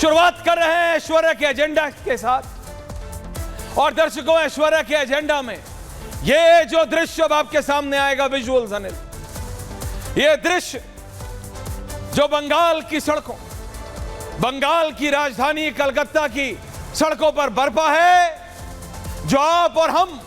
शुरुआत कर रहे हैं ऐश्वर्या के एजेंडा के साथ। और दर्शकों, ऐश्वर्या के एजेंडा में ये जो दृश्य अब आपके सामने आएगा, विजुअल्स अनिल, ये दृश्य जो बंगाल की सड़कों, बंगाल की राजधानी कलकत्ता की सड़कों पर बरपा है, जो आप और हम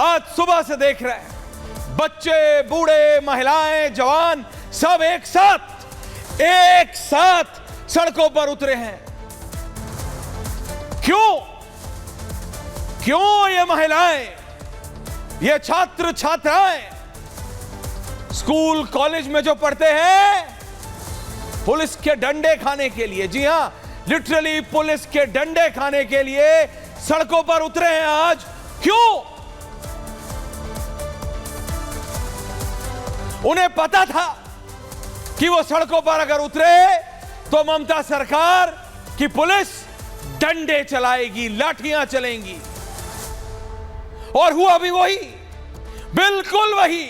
आज सुबह से देख रहे हैं। बच्चे, बूढ़े, महिलाएं, जवान सब एक साथ सड़कों पर उतरे हैं। क्यों ये महिलाएं, ये छात्र छात्राएं स्कूल कॉलेज में जो पढ़ते हैं, पुलिस के डंडे खाने के लिए, जी हां, लिटरली पुलिस के डंडे खाने के लिए सड़कों पर उतरे हैं आज। क्यों? उन्हें पता था कि वो सड़कों पर अगर उतरे तो ममता सरकार की पुलिस डंडे चलाएगी, लाठियां चलेंगी। और हुआ भी वही, बिल्कुल वही।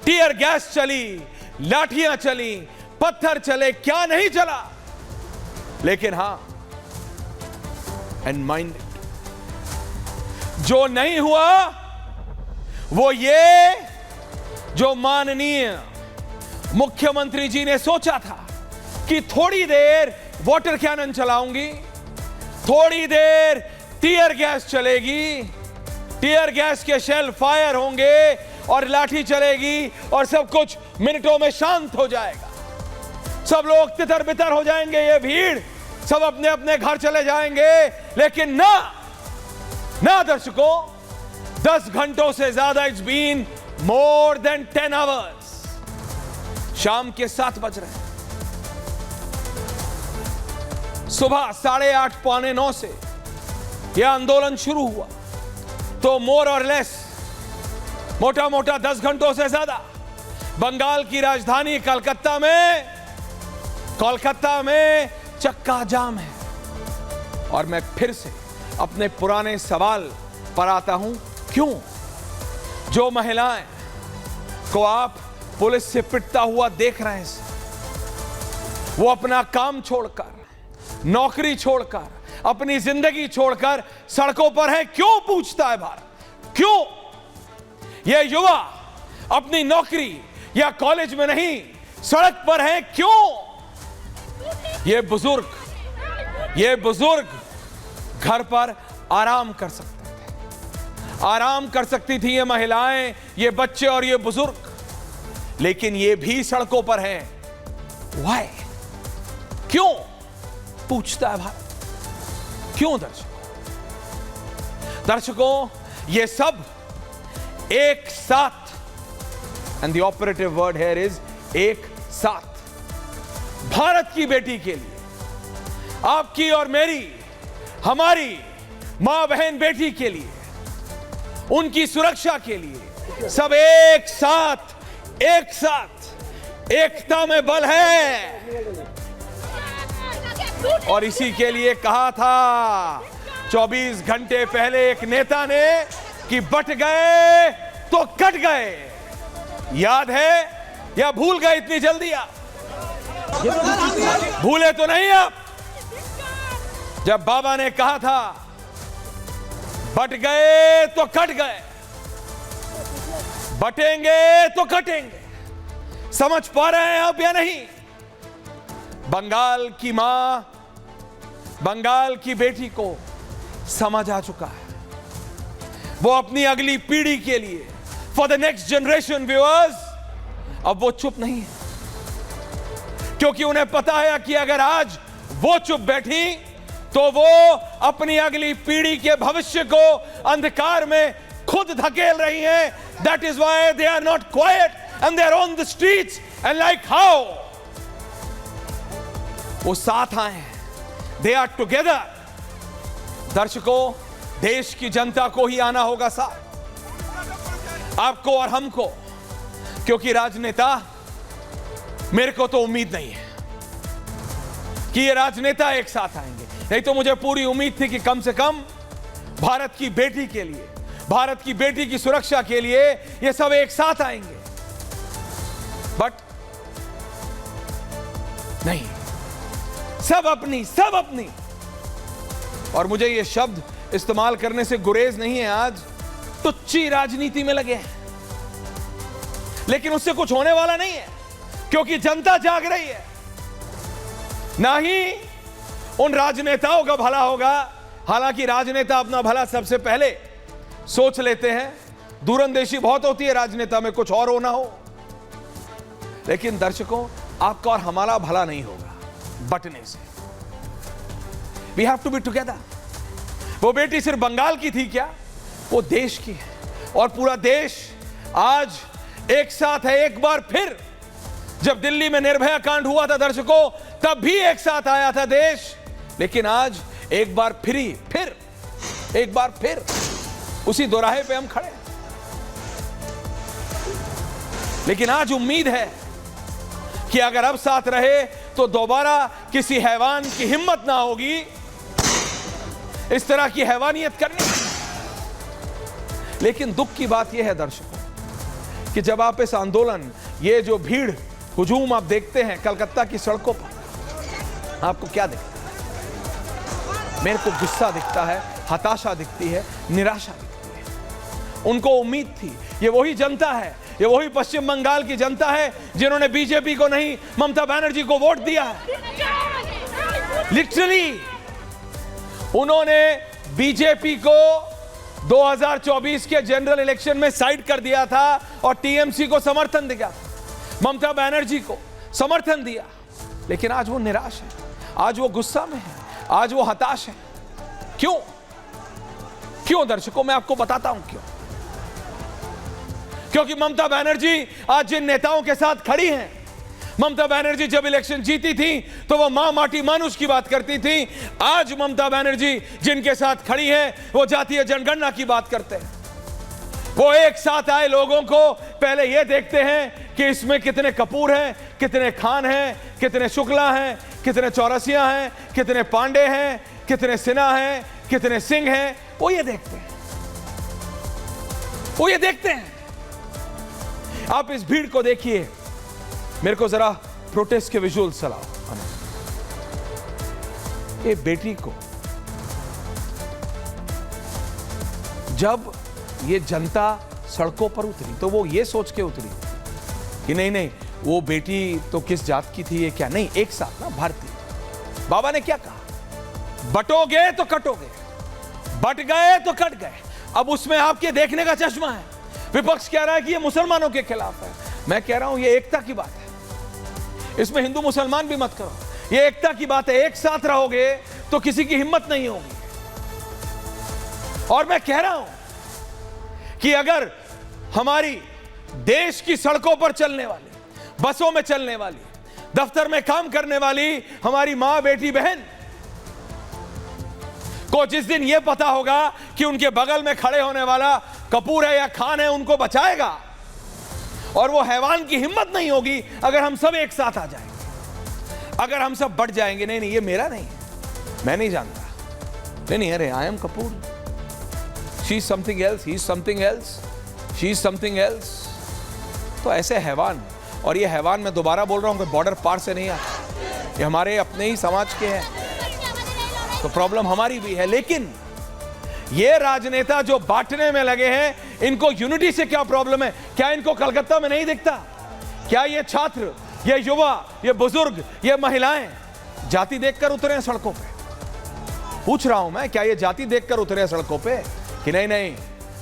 टीयर गैस चली, लाठियां चली, पत्थर चले, क्या नहीं चला। लेकिन हां, एंड माइंड, जो नहीं हुआ वो ये, जो माननीय मुख्यमंत्री जी ने सोचा था कि थोड़ी देर वाटर कैनन चलाऊंगी, थोड़ी देर टीयर गैस चलेगी, टीयर गैस के शेल फायर होंगे और लाठी चलेगी और सब कुछ मिनटों में शांत हो जाएगा, सब लोग तितर बितर हो जाएंगे, ये भीड़ सब अपने अपने घर चले जाएंगे। लेकिन ना दर्शकों, 10 घंटों से ज्यादा, it's been more than 10 hours. शाम के 7 बज रहे हैं, सुबह 8:30 पौने 9 से यह आंदोलन शुरू हुआ, तो मोर और लेस, मोटा मोटा 10 घंटों से ज्यादा बंगाल की राजधानी कलकत्ता में चक्का जाम है। और मैं फिर से अपने पुराने सवाल पर आता हूं, क्यों? जो महिलाएं को आप पुलिस से पिटता हुआ देख रहे हैं, वो अपना काम छोड़कर, नौकरी छोड़कर, अपनी जिंदगी छोड़कर सड़कों पर है। क्यों? पूछता है भारत। क्यों? ये युवा अपनी नौकरी या कॉलेज में नहीं, सड़क पर है। क्यों? ये बुजुर्ग घर पर आराम कर सकते थे, आराम कर सकती थी ये महिलाएं, ये बच्चे और ये बुजुर्ग, लेकिन ये भी सड़कों पर हैं। Why? क्यों? पूछता है भारत। क्यों दर्शकों, ये सब एक साथ, and the operative word here is एक साथ, भारत की बेटी के लिए, आपकी और मेरी, हमारी मां बहन बेटी के लिए, उनकी सुरक्षा के लिए, सब एक साथ एकता में बल है। और इसी के लिए कहा था 24 घंटे पहले एक नेता ने कि बट गए तो कट गए। याद है या भूल गए इतनी जल्दी? आप भूले तो नहीं आप, जब बाबा ने कहा था बट गए तो कट गए, बटेंगे तो कटेंगे। समझ पा रहे हैं आप या नहीं? बंगाल की मां, बंगाल की बेटी को समझ आ चुका है। वो अपनी अगली पीढ़ी के लिए, for the next generation viewers, अब वो चुप नहीं है, क्योंकि उन्हें पता है कि अगर आज वो चुप बैठी तो वो अपनी अगली पीढ़ी के भविष्य को अंधकार में खुद धकेल रही हैं। That is why they are not quiet and they are on the streets and like how? वो साथ आए हैं, they are together। दर्शकों, देश की जनता को ही आना होगा साथ, आपको और हमको, क्योंकि राजनेता, मेरे को तो उम्मीद नहीं है कि ये राजनेता एक साथ आएंगे, नहीं तो मुझे पूरी उम्मीद थी कि कम से कम भारत की बेटी के लिए, भारत की बेटी की सुरक्षा के लिए ये सब एक साथ आएंगे। बट नहीं, सब अपनी, सब अपनी। और मुझे ये शब्द इस्तेमाल करने से गुरेज नहीं है, आज टुच्ची राजनीति में लगे हैं, लेकिन उससे कुछ होने वाला नहीं है, क्योंकि जनता जाग रही है। ना ही उन राजनेताओं का भला होगा, हालांकि राजनेता अपना भला सबसे पहले सोच लेते हैं, दूरंदेशी बहुत होती है राजनेता में, कुछ और होना हो। लेकिन दर्शकों, आपका और हमारा भला नहीं होगा बंटने से। We have to be together. वो बेटी सिर्फ बंगाल की थी क्या? वो देश की है, और पूरा देश आज एक साथ है। एक बार फिर जब दिल्ली में निर्भया कांड हुआ था दर्शकों, तब भी एक साथ आया था देश, लेकिन आज एक बार फिर उसी दोराहे पे हम खड़े हैं। लेकिन आज उम्मीद है कि अगर अब साथ रहे तो दोबारा किसी हैवान की हिम्मत ना होगी इस तरह की हैवानियत करने। लेकिन दुख की बात यह है दर्शकों कि जब आप इस आंदोलन, ये जो भीड़ हुजूम आप देखते हैं कलकत्ता की सड़कों पर, आपको क्या दिखता है? मेरे को गुस्सा दिखता है, हताशा दिखती है, निराशा दिखती है। उनको उम्मीद थी, ये वही जनता है, ये वही पश्चिम बंगाल की जनता है जिन्होंने बीजेपी को नहीं, ममता बनर्जी को वोट दिया है। लिटरली उन्होंने बीजेपी को 2024 के जनरल इलेक्शन में साइड कर दिया था और टीएमसी को समर्थन दिया, ममता बनर्जी को समर्थन दिया। लेकिन आज वो निराश है, आज वो गुस्सा में है, आज वो हताश है। क्यों? क्यों दर्शकों, मैं आपको बताता हूं क्यों। क्योंकि ममता बनर्जी आज जिन नेताओं के साथ खड़ी हैं, ममता बनर्जी जब इलेक्शन जीती थी तो वो मां माटी मानुष की बात करती थी। आज ममता बनर्जी जिनके साथ खड़ी हैं, वो जातीय जनगणना की बात करते हैं। वो एक साथ आए लोगों को पहले ये देखते हैं कि इसमें कितने कपूर हैं, कितने खान हैं, कितने शुक्ला हैं, कितने चौरसिया हैं, कितने पांडे हैं, कितने सिन्हा हैं, कितने सिंह हैं। वो ये देखते हैं, वो ये देखते हैं। आप इस भीड़ को देखिए, मेरे को जरा प्रोटेस्ट के विजुअल चलाओ। ये बेटी को जब ये जनता सड़कों पर उतरी तो वो ये सोच के उतरी कि नहीं वो बेटी तो किस जात की थी, ये क्या, नहीं, एक साथ ना भारतीय। बाबा ने क्या कहा? बटोगे तो कटोगे, बट गए तो कट गए। अब उसमें आपके देखने का चश्मा है। विपक्ष कह रहा है कि ये मुसलमानों के खिलाफ है, मैं कह रहा हूं ये एकता की बात है। इसमें हिंदू मुसलमान भी मत करो, ये एकता की बात है। एक साथ रहोगे तो किसी की हिम्मत नहीं होगी। और मैं कह रहा हूं कि अगर हमारी देश की सड़कों पर चलने वाली, बसों में चलने वाली, दफ्तर में काम करने वाली हमारी मां, बेटी, बहन को जिस दिन यह पता होगा कि उनके बगल में खड़े होने वाला कपूर है या खान है, उनको बचाएगा, और वो हैवान की हिम्मत नहीं होगी अगर हम सब एक साथ आ जाएंगे, अगर हम सब बढ़ जाएंगे। नहीं ये मेरा नहीं है, मैं नहीं जानता, नहीं अरे I am Kapoor, she is something else, he is something else, she is something else. तो ऐसे हैवान, और ये हैवान मैं दोबारा बोल रहा हूं कि बॉर्डर पार से नहीं आता, ये हमारे अपने ही समाज के हैं, तो प्रॉब्लम हमारी भी है। लेकिन ये राजनेता जो बांटने में लगे हैं, इनको यूनिटी से क्या प्रॉब्लम है? क्या इनको कलकत्ता में नहीं दिखता? क्या ये छात्र, ये युवा, ये बुजुर्ग, ये महिलाएं जाति देखकर उतरे हैं सड़कों पे? पूछ रहा हूं मैं, क्या ये जाति देखकर उतरे हैं सड़कों पे कि नहीं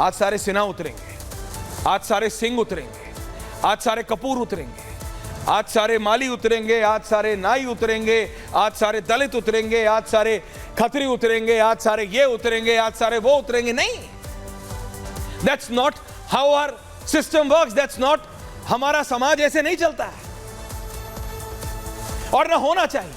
आज सारे सिन्हा उतरेंगे, आज सारे सिंह उतरेंगे, आज सारे कपूर उतरेंगे, आज सारे माली उतरेंगे, आज सारे नाई उतरेंगे, आज सारे दलित उतरेंगे, आज सारे खत्री उतरेंगे, आज सारे ये उतरेंगे, आज सारे वो उतरेंगे? नहीं, that's not how our system works, that's not, हमारा समाज ऐसे नहीं चलता है और ना होना चाहिए।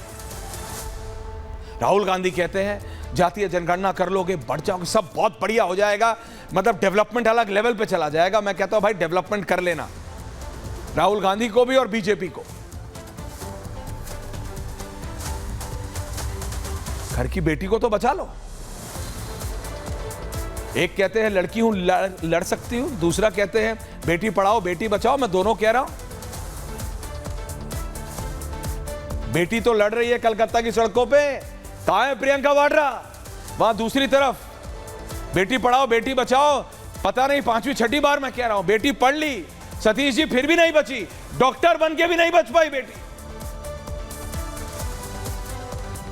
राहुल गांधी कहते हैं जातीय जनगणना कर लोगे बढ़ जाओगे, सब बहुत बढ़िया हो जाएगा, मतलब डेवलपमेंट अलग लेवल पे चला जाएगा। मैं कहता हूं भाई डेवलपमेंट कर लेना, राहुल गांधी को भी और बीजेपी को। घर की बेटी को तो बचा लो। एक कहते हैं लड़की हूं लड़ सकती हूं, दूसरा कहते हैं बेटी पढ़ाओ बेटी बचाओ। मैं दोनों कह रहा हूं, बेटी तो लड़ रही है कलकत्ता की सड़कों पे, कहां है प्रियंका वाड्रा? वहां दूसरी तरफ बेटी पढ़ाओ बेटी बचाओ, पता नहीं 5वीं 6ठी बार मैं कह रहा हूं, बेटी पढ़ ली, सतीश जी फिर भी नहीं बची, डॉक्टर बन के भी नहीं बच पाई बेटी।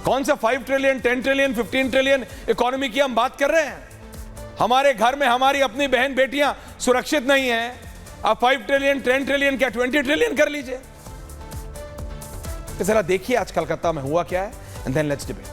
कौन सा 5 ट्रिलियन 10 ट्रिलियन 15 ट्रिलियन इकोनॉमी की हम बात कर रहे हैं? हमारे घर में हमारी अपनी बहन बेटियां सुरक्षित नहीं है, आप 5 ट्रिलियन 10 ट्रिलियन क्या 20 ट्रिलियन कर लीजिए। जरा देखिए आज कलकत्ता में हुआ क्या है, एंड देन लेट्स डिबेट।